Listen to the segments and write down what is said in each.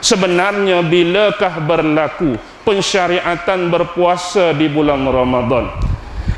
Sebenarnya bilakah berlaku pensyariatan berpuasa di bulan Ramadan?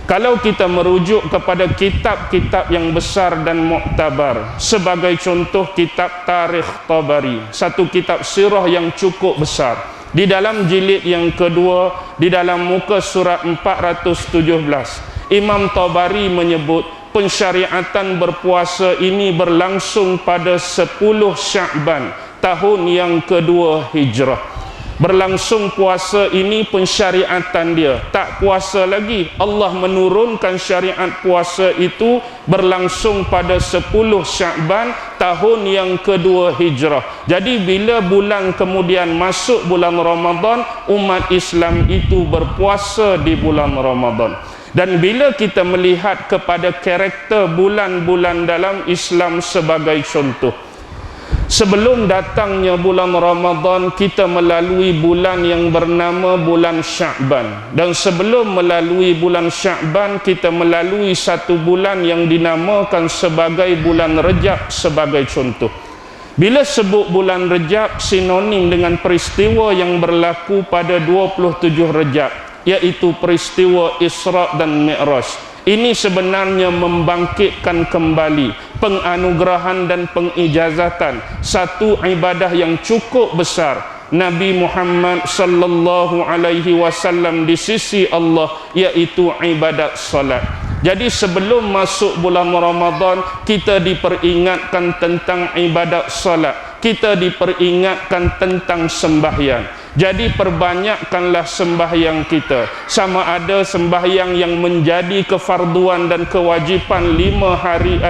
Kalau kita merujuk kepada kitab-kitab yang besar dan muktabar, sebagai contoh kitab Tarikh Tabari, satu kitab sirah yang cukup besar, di dalam jilid yang kedua, di dalam muka surat 417, Imam Tabari menyebut pensyariatan berpuasa ini berlangsung pada 10 Sya'ban tahun yang kedua Hijrah. Berlangsung puasa ini pensyariatan dia, tak puasa lagi. Allah menurunkan syariat puasa itu berlangsung pada 10 Sya'ban tahun yang kedua Hijrah. Jadi bila bulan kemudian masuk bulan Ramadan, umat Islam itu berpuasa di bulan Ramadan. Dan bila kita melihat kepada karakter bulan-bulan dalam Islam sebagai contoh, sebelum datangnya bulan Ramadan, kita melalui bulan yang bernama bulan Sya'ban. Dan sebelum melalui bulan Sya'ban, kita melalui satu bulan yang dinamakan sebagai bulan Rejab sebagai contoh. Bila sebut bulan Rejab, sinonim dengan peristiwa yang berlaku pada 27 Rejab, iaitu peristiwa Isra' dan Mi'raj. Ini sebenarnya membangkitkan kembali penganugerahan dan pengijazatan satu ibadah yang cukup besar Nabi Muhammad sallallahu alaihi wasallam di sisi Allah, iaitu ibadat salat. Jadi sebelum masuk bulan Ramadan, kita diperingatkan tentang ibadat salat, kita diperingatkan tentang sembahyang. Jadi perbanyakkanlah sembahyang kita, sama ada sembahyang yang menjadi kefarduan dan kewajipan 5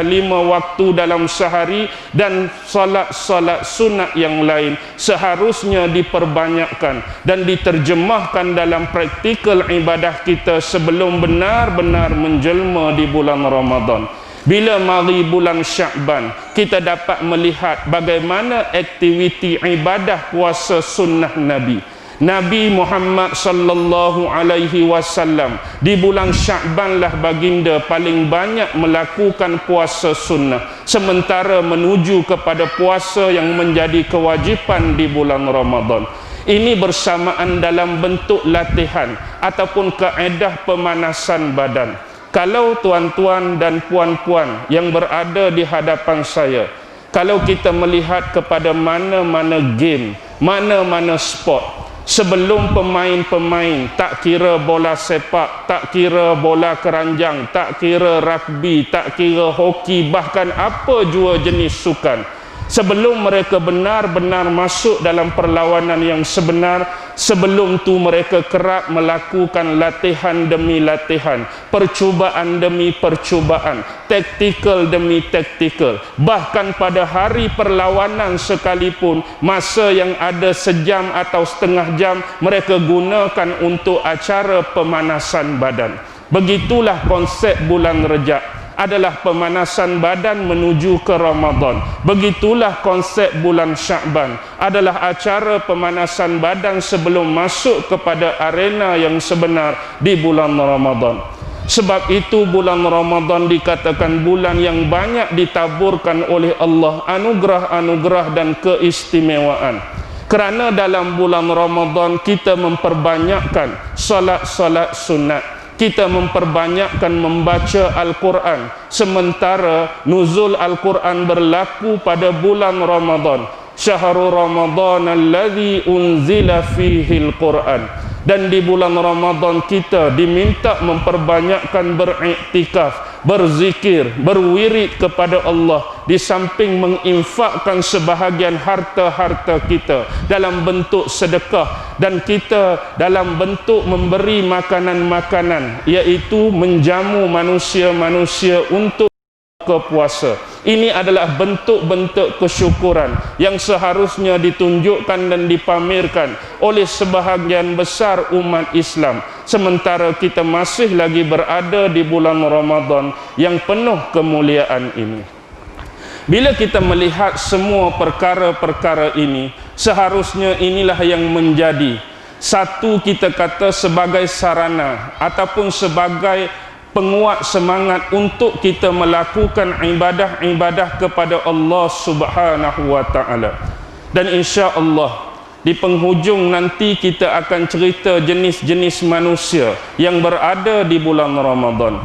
waktu dalam sehari, dan salat-salat sunat yang lain seharusnya diperbanyakkan dan diterjemahkan dalam praktikal ibadah kita sebelum benar-benar menjelma di bulan Ramadan. Bila mari bulan Sya'ban, kita dapat melihat bagaimana aktiviti ibadah puasa sunnah Nabi. Nabi Muhammad sallallahu alaihi wasallam di bulan Sya'ban lah baginda paling banyak melakukan puasa sunnah, sementara menuju kepada puasa yang menjadi kewajipan di bulan Ramadan. Ini bersamaan dalam bentuk latihan ataupun kaedah pemanasan badan. Kalau tuan-tuan dan puan-puan yang berada di hadapan saya, kalau kita melihat kepada mana-mana game, mana-mana sport, sebelum pemain-pemain, tak kira bola sepak, tak kira bola keranjang, tak kira rugby, tak kira hoki, bahkan apa jua jenis sukan, sebelum mereka benar-benar masuk dalam perlawanan yang sebenar, sebelum tu mereka kerap melakukan latihan demi latihan, percubaan demi percubaan, taktikal demi taktikal. Bahkan pada hari perlawanan sekalipun, masa yang ada sejam atau setengah jam mereka gunakan untuk acara pemanasan badan. Begitulah konsep bulan Rejab, adalah pemanasan badan menuju ke Ramadan. Begitulah konsep bulan Sya'ban, adalah acara pemanasan badan sebelum masuk kepada arena yang sebenar di bulan Ramadan. Sebab itu bulan Ramadan dikatakan bulan yang banyak ditaburkan oleh Allah anugerah-anugerah dan keistimewaan. Kerana dalam bulan Ramadan kita memperbanyakkan salat-salat sunat, kita memperbanyakkan membaca Al-Quran, sementara nuzul Al-Quran berlaku pada bulan Ramadan. Syahrul Ramadan alladzi unzila fihi Al-Quran. Dan di bulan Ramadan kita diminta memperbanyakkan beriktikaf, berzikir, berwirid kepada Allah, di samping menginfakkan sebahagian harta-harta kita dalam bentuk sedekah, dan kita dalam bentuk memberi makanan-makanan, iaitu menjamu manusia-manusia untuk ke puasa. Ini adalah bentuk-bentuk kesyukuran yang seharusnya ditunjukkan dan dipamerkan oleh sebahagian besar umat Islam, sementara kita masih lagi berada di bulan Ramadan yang penuh kemuliaan ini. Bila kita melihat semua perkara-perkara ini, seharusnya inilah yang menjadi satu, kita kata, sebagai sarana ataupun sebagai penguat semangat untuk kita melakukan ibadah-ibadah kepada Allah Subhanahu wa taala. Dan insya-Allah Di penghujung nanti kita akan cerita jenis-jenis manusia yang berada di bulan Ramadan.